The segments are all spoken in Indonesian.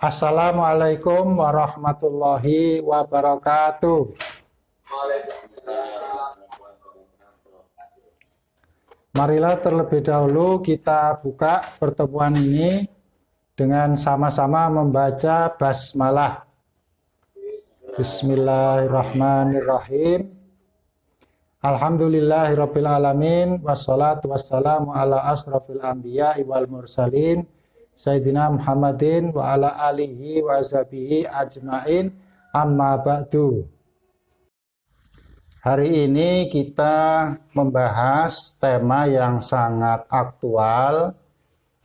Assalamualaikum warahmatullahi wabarakatuh. Marilah terlebih dahulu kita buka pertemuan ini dengan sama-sama membaca basmalah. Bismillahirrahmanirrahim. Alhamdulillahirabbil alamin wassalatu wassalamu ala asrofil anbiya'i wal mursalin Sayyidina Muhammadin wa ala alihi wa ashabihi ajmain, amma ba'du. Hari ini kita membahas tema yang sangat aktual,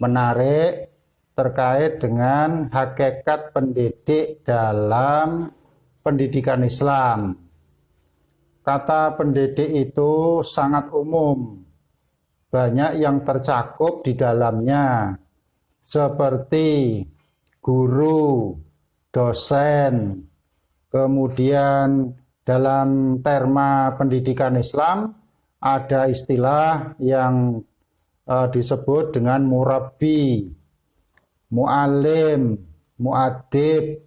menarik, terkait dengan hakikat pendidik dalam pendidikan Islam. Kata pendidik itu sangat umum, banyak yang tercakup di dalamnya, seperti guru, dosen, kemudian dalam terma pendidikan Islam ada istilah yang disebut dengan murabbi, mu'alim, mu'adib,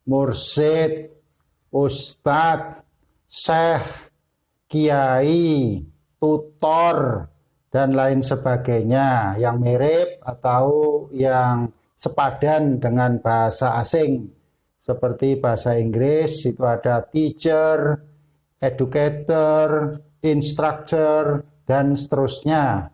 mursyid, ustadz, syekh, kiai, tutor, dan lain sebagainya yang mirip atau yang sepadan dengan bahasa asing. Seperti bahasa Inggris itu ada teacher, educator, instructor, dan seterusnya.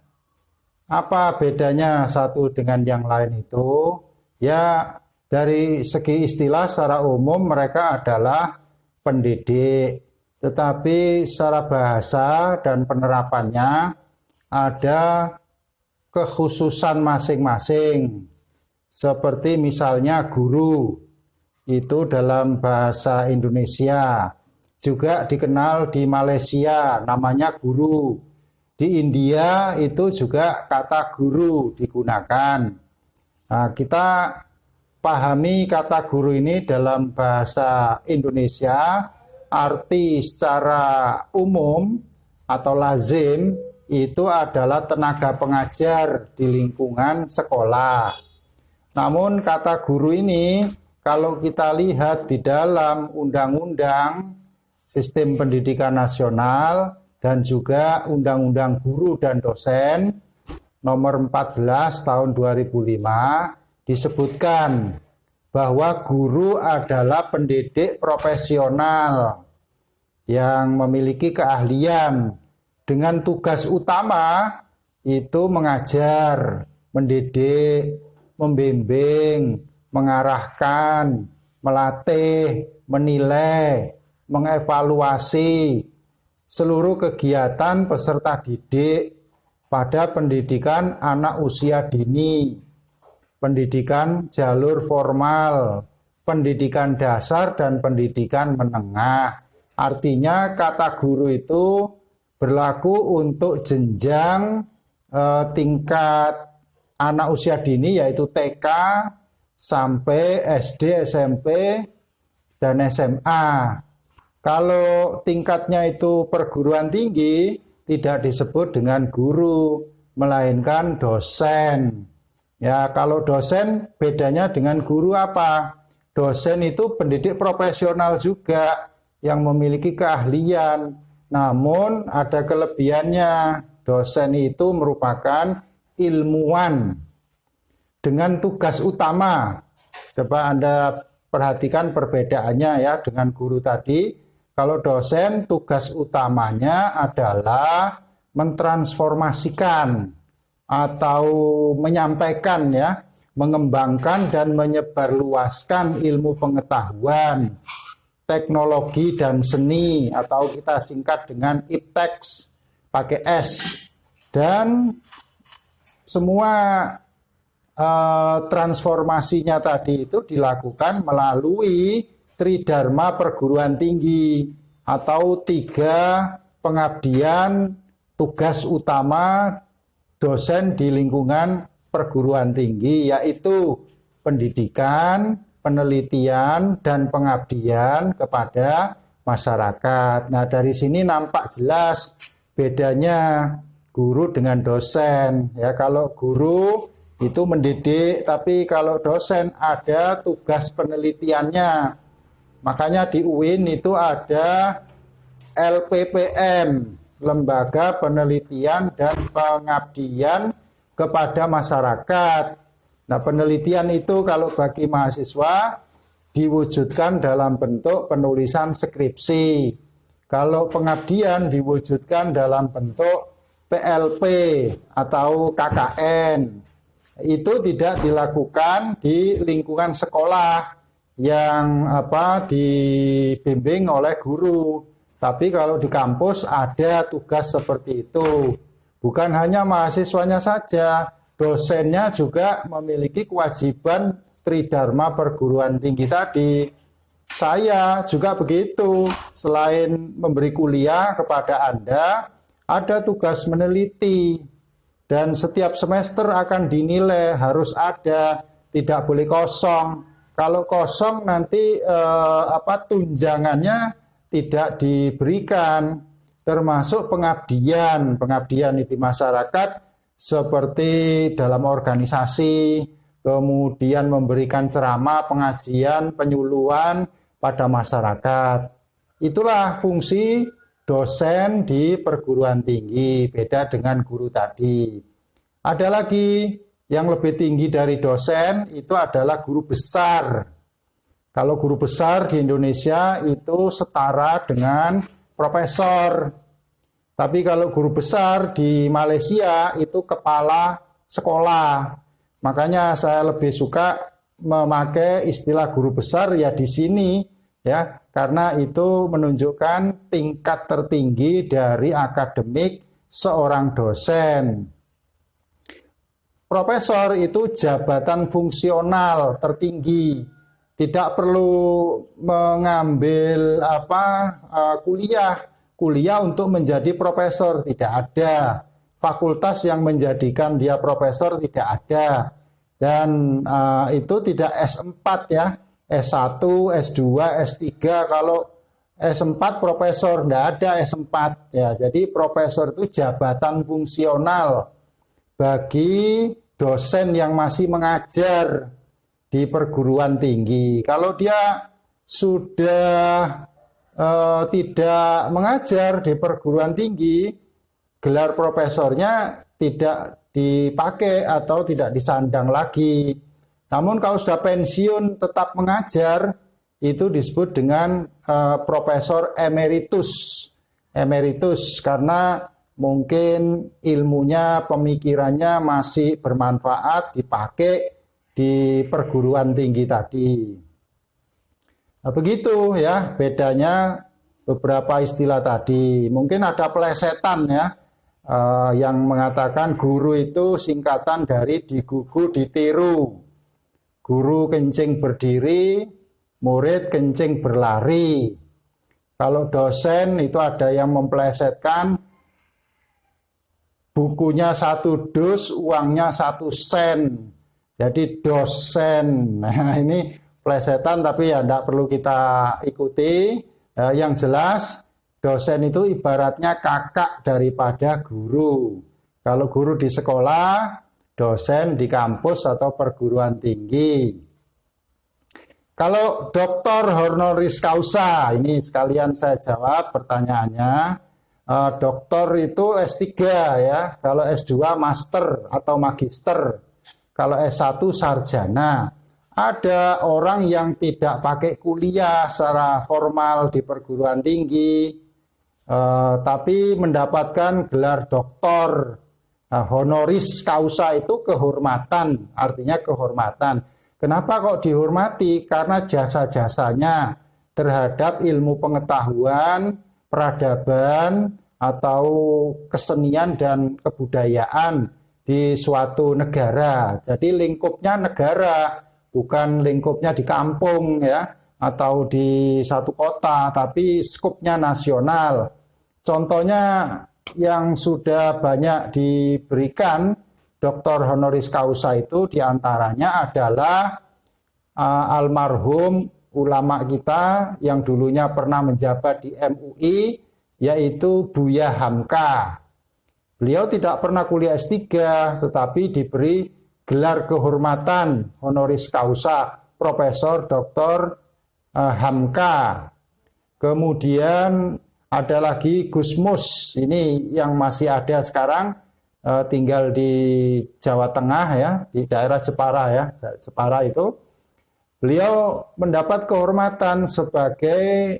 Apa bedanya satu dengan yang lain itu? Ya, dari segi istilah secara umum mereka adalah pendidik. Tetapi secara bahasa dan penerapannya ada kekhususan masing-masing. Seperti misalnya guru, itu dalam bahasa Indonesia. Juga dikenal di Malaysia, namanya guru. Di India itu juga kata guru digunakan. Nah, kita pahami kata guru ini dalam bahasa Indonesia, arti secara umum atau lazim itu adalah tenaga pengajar di lingkungan sekolah. Namun kata guru ini kalau kita lihat di dalam Undang-Undang Sistem Pendidikan Nasional dan juga Undang-Undang Guru dan Dosen nomor 14 tahun 2005 disebutkan bahwa guru adalah pendidik profesional yang memiliki keahlian dengan tugas utama itu mengajar, mendidik, membimbing, mengarahkan, melatih, menilai, mengevaluasi seluruh kegiatan peserta didik pada pendidikan anak usia dini, pendidikan jalur formal, pendidikan dasar, dan pendidikan menengah. Artinya kata guru itu berlaku untuk jenjang tingkat anak usia dini yaitu TK sampai SD, SMP, dan SMA. Kalau tingkatnya itu perguruan tinggi tidak disebut dengan guru, melainkan dosen. Ya, kalau dosen bedanya dengan guru apa? Dosen itu pendidik profesional juga yang memiliki keahlian. Namun ada kelebihannya, dosen itu merupakan ilmuwan dengan tugas utama. Coba Anda perhatikan perbedaannya ya dengan guru tadi. Kalau dosen tugas utamanya adalah mentransformasikan atau menyampaikan ya, mengembangkan dan menyebarluaskan ilmu pengetahuan, teknologi dan seni atau kita singkat dengan ipteks pakai S, dan semua transformasinya tadi itu dilakukan melalui Tridharma perguruan tinggi atau 3 pengabdian tugas utama dosen di lingkungan perguruan tinggi, yaitu pendidikan, penelitian, dan pengabdian kepada masyarakat. Nah, dari sini nampak jelas bedanya guru dengan dosen. Ya, kalau guru itu mendidik, tapi kalau dosen ada tugas penelitiannya. Makanya di UIN itu ada LPPM, Lembaga Penelitian dan Pengabdian kepada Masyarakat. Nah, penelitian itu kalau bagi mahasiswa diwujudkan dalam bentuk penulisan skripsi. Kalau pengabdian diwujudkan dalam bentuk PLP atau KKN. Itu tidak dilakukan di lingkungan sekolah yang dibimbing oleh guru. Tapi kalau di kampus ada tugas seperti itu. Bukan hanya mahasiswanya saja, dosennya juga memiliki kewajiban tridharma perguruan tinggi tadi. Saya juga begitu. Selain memberi kuliah kepada Anda, ada tugas meneliti. Dan setiap semester akan dinilai, harus ada, tidak boleh kosong. Kalau kosong nanti tunjangannya tidak diberikan, termasuk pengabdian itu masyarakat seperti dalam organisasi, kemudian memberikan ceramah, pengajian, penyuluhan pada masyarakat. Itulah fungsi dosen di perguruan tinggi, beda dengan guru tadi. Ada lagi yang lebih tinggi dari dosen, itu adalah guru besar. Kalau guru besar di Indonesia itu setara dengan profesor. Tapi kalau guru besar di Malaysia itu kepala sekolah. Makanya saya lebih suka memakai istilah guru besar ya di sini ya, karena itu menunjukkan tingkat tertinggi dari akademik seorang dosen. Profesor itu jabatan fungsional tertinggi, tidak perlu mengambil kuliah untuk menjadi profesor, tidak ada. Fakultas yang menjadikan dia profesor tidak ada. Dan itu tidak S4 ya, S1, S2, S3. Kalau S4 profesor, tidak ada S4 ya. Jadi profesor itu jabatan fungsional bagi dosen yang masih mengajar di perguruan tinggi. Kalau dia sudah tidak mengajar di perguruan tinggi, gelar profesornya tidak dipakai atau tidak disandang lagi. Namun kalau sudah pensiun tetap mengajar, itu disebut dengan profesor emeritus. Emeritus karena mungkin ilmunya, pemikirannya masih bermanfaat, dipakai di perguruan tinggi tadi. Nah, begitu ya bedanya beberapa istilah tadi. Mungkin ada pelesetan ya, yang mengatakan guru itu singkatan dari digugu ditiru. Guru kencing berdiri, murid kencing berlari. Kalau dosen itu ada yang mempelesetkan bukunya 1 dus, uangnya 1 sen. Jadi dosen. Nah, ini plesetan tapi ya tidak perlu kita ikuti. Yang jelas dosen itu ibaratnya kakak daripada guru. Kalau guru di sekolah, dosen di kampus atau perguruan tinggi. Kalau doktor honoris causa, ini sekalian saya jawab pertanyaannya. Doktor itu S3 ya, kalau S2 master atau magister, kalau S1 sarjana. Ada orang yang tidak pakai kuliah secara formal di perguruan tinggi, tapi mendapatkan gelar doktor. Honoris causa itu kehormatan, artinya kehormatan. Kenapa kok dihormati? Karena jasa-jasanya terhadap ilmu pengetahuan, peradaban, atau kesenian dan kebudayaan di suatu negara. Jadi lingkupnya negara, bukan lingkupnya di kampung ya, atau di satu kota, tapi skupnya nasional. Contohnya yang sudah banyak diberikan doktor honoris causa itu diantaranya adalah almarhum ulama kita yang dulunya pernah menjabat di MUI, yaitu Buya Hamka. Beliau tidak pernah kuliah S3, tetapi diberi gelar kehormatan honoris causa Profesor Dr. Hamka. Kemudian ada lagi Gusmus, ini yang masih ada sekarang, tinggal di Jawa Tengah ya, di daerah Jepara ya, Jepara itu. Beliau mendapat kehormatan sebagai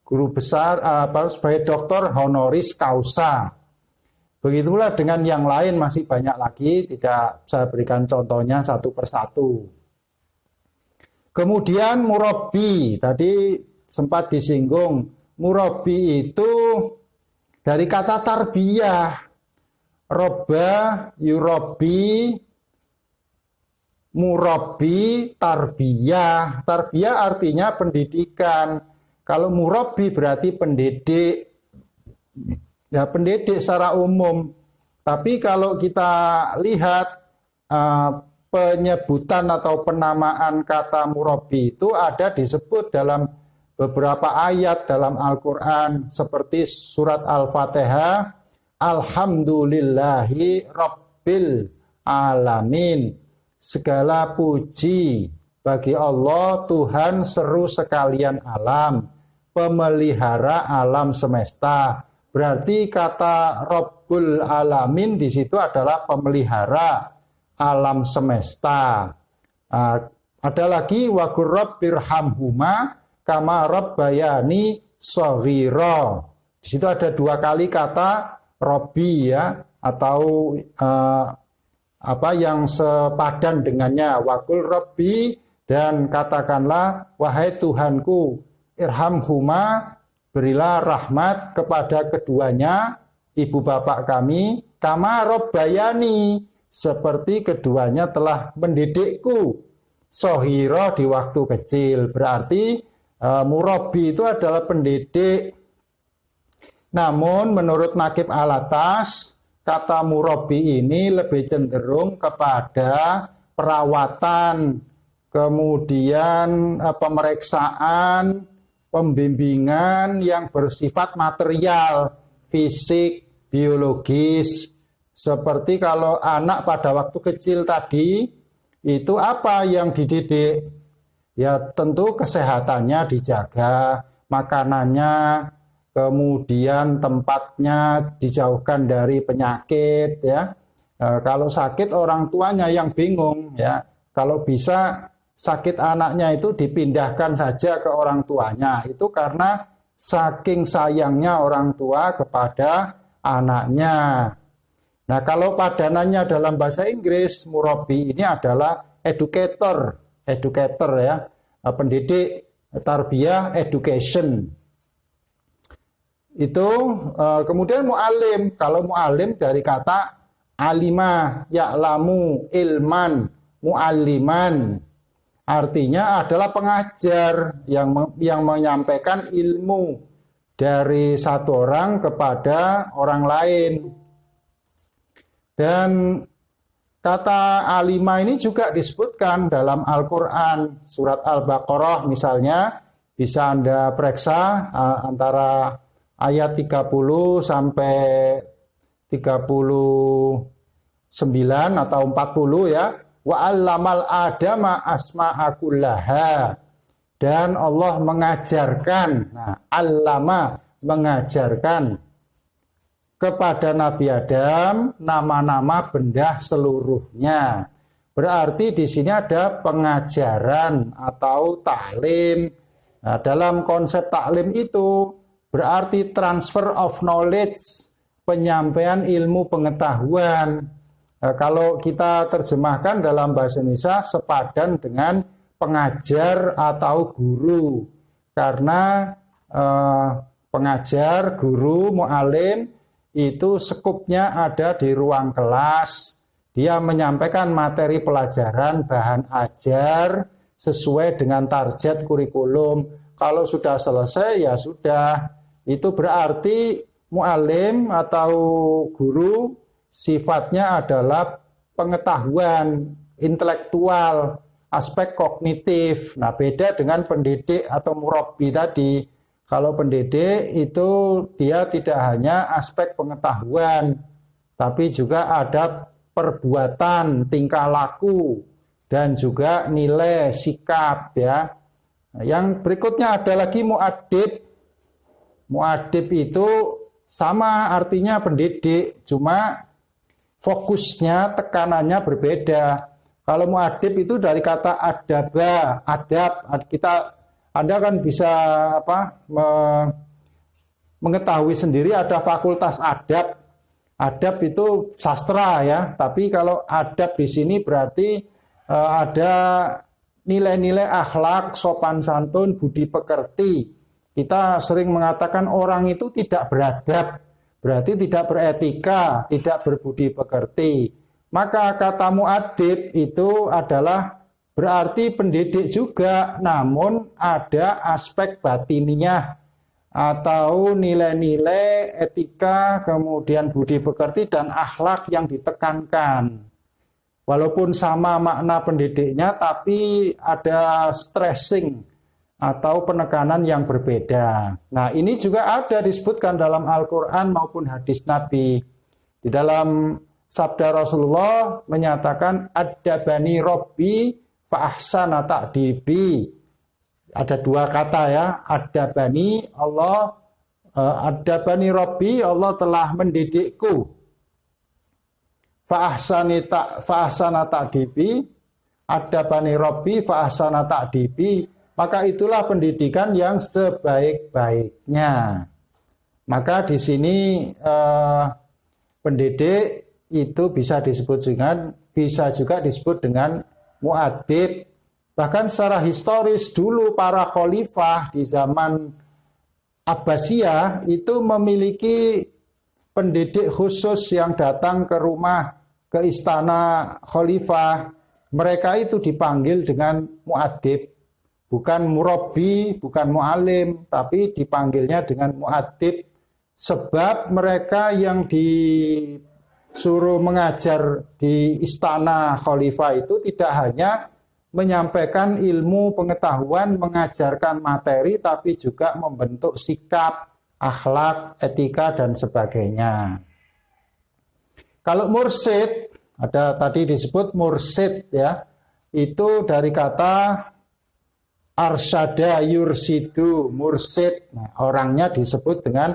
guru besar, sebagai doktor honoris causa. Begitulah dengan yang lain masih banyak lagi, tidak saya berikan contohnya satu persatu. Kemudian murabbi, tadi sempat disinggung, murabbi itu dari kata tarbiyah, robba, yurabbi, murabbi, tarbiyah. Tarbiyah artinya pendidikan. Kalau murabbi berarti pendidik. Ya, pendidik secara umum. Tapi kalau kita lihat penyebutan atau penamaan kata murabbi itu ada disebut dalam beberapa ayat dalam Al-Quran seperti surat Al-Fatihah, Alhamdulillahi Rabbil Alamin. Segala puji bagi Allah Tuhan seru sekalian alam, pemelihara alam semesta. Berarti kata Rabbul Alamin di situ adalah pemelihara alam semesta. Ada lagi wa qur rabbirhamhuma kama rabbayani shaghira. Di situ ada dua kali kata Rabbi ya, atau yang sepadan dengannya, waqul Rabbi, dan katakanlah wahai Tuhanku, irhamhuma, berilah rahmat kepada keduanya, ibu bapak kami, kama rabbayani, seperti keduanya telah mendidikku, shaghira, di waktu kecil. Berarti murabbi itu adalah pendidik. Namun menurut Nakib Alatas, kata murabbi ini lebih cenderung kepada perawatan, kemudian pemeriksaan, pembimbingan yang bersifat material, fisik, biologis. Seperti kalau anak pada waktu kecil tadi, itu apa yang dididik? Ya tentu kesehatannya dijaga, makanannya, kemudian tempatnya dijauhkan dari penyakit ya. Kalau sakit orang tuanya yang bingung ya. Kalau bisa sakit anaknya itu dipindahkan saja ke orang tuanya. Itu karena saking sayangnya orang tua kepada anaknya. Nah, kalau padanannya dalam bahasa Inggris, murabbi ini adalah educator ya, pendidik, tarbiyah, education. Itu kemudian mu'alim. Kalau mu'alim dari kata alima, ya'lamu, ilman, mu'alliman. Artinya adalah pengajar yang menyampaikan ilmu dari satu orang kepada orang lain. Dan kata alima ini juga disebutkan dalam Al-Quran, surat Al-Baqarah misalnya, bisa Anda periksa antara ayat 30 sampai 39 atau 40 ya. Wa 'allamal adama asma'a kullaha. Dan Allah mengajarkan, allama, mengajarkan kepada Nabi Adam nama-nama benda seluruhnya. Berarti di sini ada pengajaran atau taklim. Nah, dalam konsep taklim itu berarti transfer of knowledge, penyampaian ilmu pengetahuan. Kalau kita terjemahkan dalam bahasa Indonesia sepadan dengan pengajar atau guru. Karena pengajar, guru, mu'alim itu sekupnya ada di ruang kelas. Dia menyampaikan materi pelajaran, bahan ajar sesuai dengan target kurikulum. Kalau sudah selesai ya sudah. Itu berarti mu'alim atau guru sifatnya adalah pengetahuan intelektual, aspek kognitif. Nah, beda dengan pendidik atau murabbi tadi. Kalau pendidik itu dia tidak hanya aspek pengetahuan, tapi juga ada perbuatan, tingkah laku, dan juga nilai sikap ya. Yang berikutnya ada lagi mu'addib. Mu'addib itu sama artinya pendidik, cuma fokusnya, tekanannya berbeda. Kalau mu'addib itu dari kata adaba, adab. Anda kan bisa mengetahui sendiri ada fakultas adab. Adab itu sastra ya, tapi kalau adab di sini berarti ada nilai-nilai akhlak, sopan santun, budi pekerti. Kita sering mengatakan orang itu tidak beradab, berarti tidak beretika, tidak berbudi pekerti. Maka kata mu'addib itu adalah berarti pendidik juga, namun ada aspek batiniah atau nilai-nilai etika, kemudian budi pekerti dan akhlak yang ditekankan. Walaupun sama makna pendidiknya, tapi ada stressing atau penekanan yang berbeda. Nah, ini juga ada disebutkan dalam Al-Quran maupun hadis Nabi. Di dalam sabda Rasulullah menyatakan, Adabani Rabbi fa ahsana ta'dibi. Ada dua kata ya, Adabani Allah, Adabani Rabbi, Allah telah mendidikku. Fa ahsana ta'dibi, Adabani Rabbi fa ahsana ta'dibi. Maka itulah pendidikan yang sebaik-baiknya. Maka di sini pendidik itu bisa juga disebut dengan mu'addib. Bahkan secara historis dulu para khalifah di zaman Abbasiyah itu memiliki pendidik khusus yang datang ke rumah, ke istana khalifah. Mereka itu dipanggil dengan mu'addib. Bukan murabbi, bukan mu'alim, tapi dipanggilnya dengan mu'addib. Sebab mereka yang disuruh mengajar di istana khalifah itu tidak hanya menyampaikan ilmu pengetahuan, mengajarkan materi, tapi juga membentuk sikap, akhlak, etika, dan sebagainya. Kalau mursid, ada tadi disebut mursid ya, itu dari kata arsyada yursidu, mursid. Nah, orangnya disebut dengan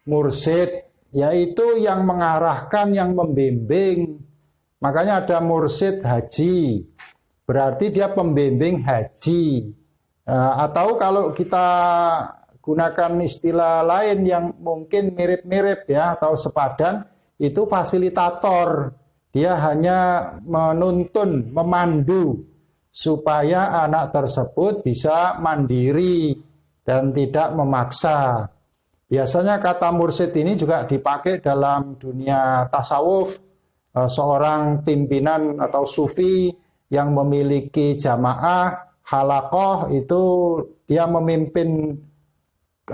mursid, yaitu yang mengarahkan, yang membimbing. Makanya ada mursid haji, berarti dia pembimbing haji. Atau kalau kita gunakan istilah lain yang mungkin mirip-mirip ya, atau sepadan, itu fasilitator. Dia hanya menuntun, memandu, supaya anak tersebut bisa mandiri dan tidak memaksa. Biasanya kata mursyid ini juga dipakai dalam dunia tasawuf. Seorang pimpinan atau sufi yang memiliki jamaah, halaqah, itu dia memimpin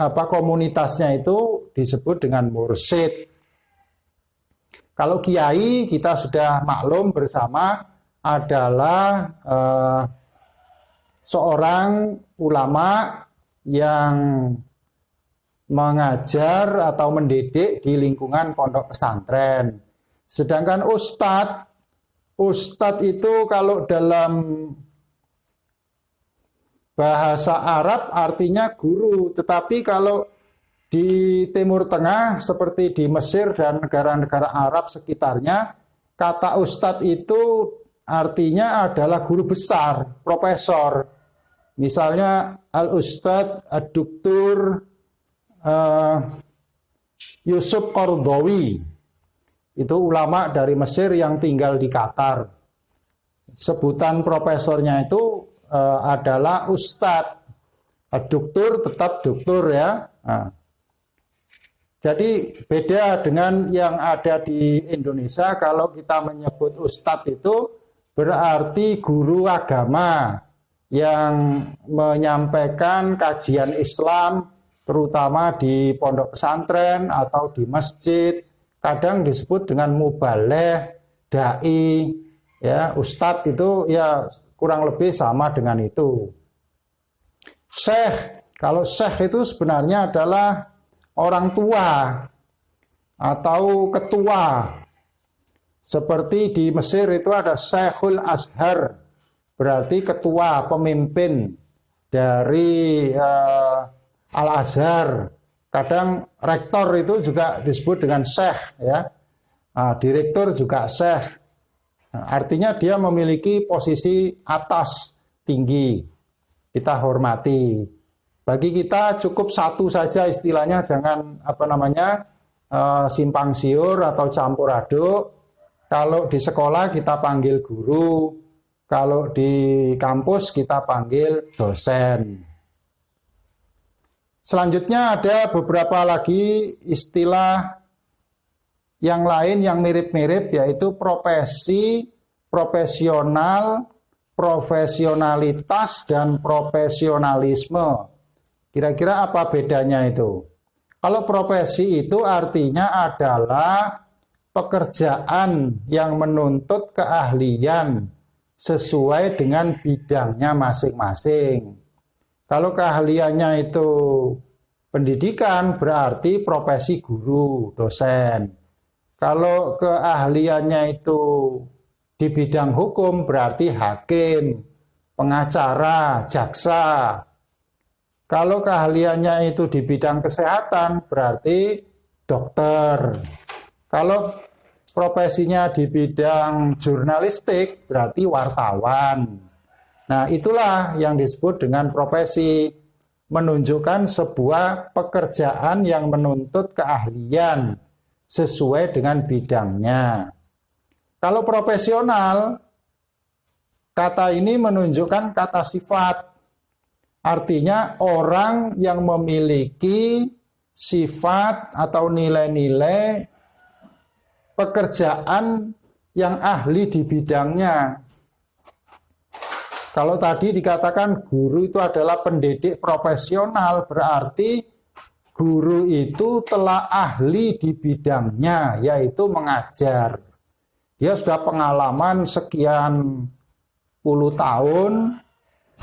komunitasnya, itu disebut dengan mursyid. Kalau kiai kita sudah maklum bersama adalah seorang ulama yang mengajar atau mendidik di lingkungan pondok pesantren. Sedangkan ustadz itu kalau dalam bahasa Arab artinya guru, tetapi kalau di Timur Tengah seperti di Mesir dan negara-negara Arab sekitarnya, kata ustadz itu artinya adalah guru besar, profesor. Misalnya Al-Ustadz Ad-Duktur Yusuf Qaradawi. Itu ulama dari Mesir yang tinggal di Qatar. Sebutan profesornya itu adalah Ustadz. Ad-Duktur tetap Duktur ya. Nah, jadi beda dengan yang ada di Indonesia. Kalau kita menyebut Ustadz itu berarti guru agama yang menyampaikan kajian Islam, terutama di pondok pesantren atau di masjid. Kadang disebut dengan mubaligh, dai, ya. Ustadz itu ya kurang lebih sama dengan itu. Syekh, kalau syekh itu sebenarnya adalah orang tua atau ketua. Seperti di Mesir itu ada Syekhul Azhar, berarti ketua pemimpin dari Al-Azhar. Kadang rektor itu juga disebut dengan syekh, ya. Direktur juga syekh. Artinya dia memiliki posisi atas, tinggi. Kita hormati. Bagi kita cukup satu saja istilahnya, jangan simpang siur atau campur aduk. Kalau di sekolah kita panggil guru, kalau di kampus kita panggil dosen. Selanjutnya ada beberapa lagi istilah yang lain yang mirip-mirip, yaitu profesi, profesional, profesionalitas, dan profesionalisme. Kira-kira apa bedanya itu? Kalau profesi itu artinya adalah pekerjaan yang menuntut keahlian sesuai dengan bidangnya masing-masing. Kalau keahliannya itu pendidikan, berarti profesi guru, dosen. Kalau keahliannya itu di bidang hukum, berarti hakim, pengacara, jaksa. Kalau keahliannya itu di bidang kesehatan, berarti dokter. Kalau profesinya di bidang jurnalistik, berarti wartawan. Nah, itulah yang disebut dengan profesi, menunjukkan sebuah pekerjaan yang menuntut keahlian sesuai dengan bidangnya. Kalau profesional, kata ini menunjukkan kata sifat. Artinya orang yang memiliki sifat atau nilai-nilai pekerjaan yang ahli di bidangnya. Kalau tadi dikatakan guru itu adalah pendidik profesional, berarti guru itu telah ahli di bidangnya, yaitu mengajar. Dia sudah pengalaman sekian puluh tahun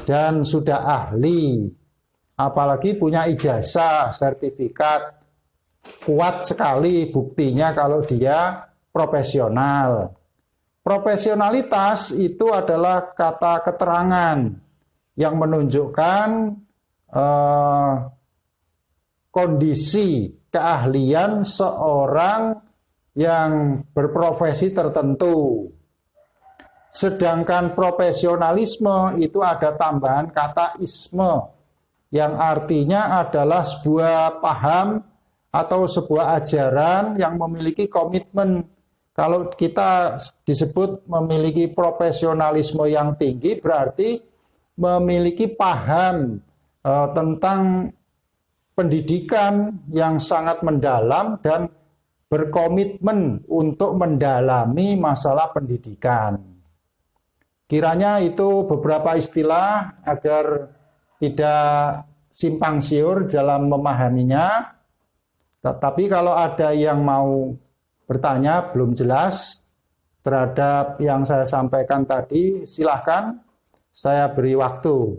dan sudah ahli. Apalagi punya ijazah, sertifikat, kuat sekali buktinya kalau dia profesional. Profesionalitas itu adalah kata keterangan yang menunjukkan kondisi keahlian seorang yang berprofesi tertentu. Sedangkan profesionalisme itu ada tambahan kata isme, yang artinya adalah sebuah paham atau sebuah ajaran yang memiliki komitmen. Kalau kita disebut memiliki profesionalisme yang tinggi, berarti memiliki paham tentang pendidikan yang sangat mendalam dan berkomitmen untuk mendalami masalah pendidikan. Kiranya itu beberapa istilah agar tidak simpang siur dalam memahaminya. Tetapi kalau ada yang mau bertanya belum jelas terhadap yang saya sampaikan tadi, silahkan saya beri waktu.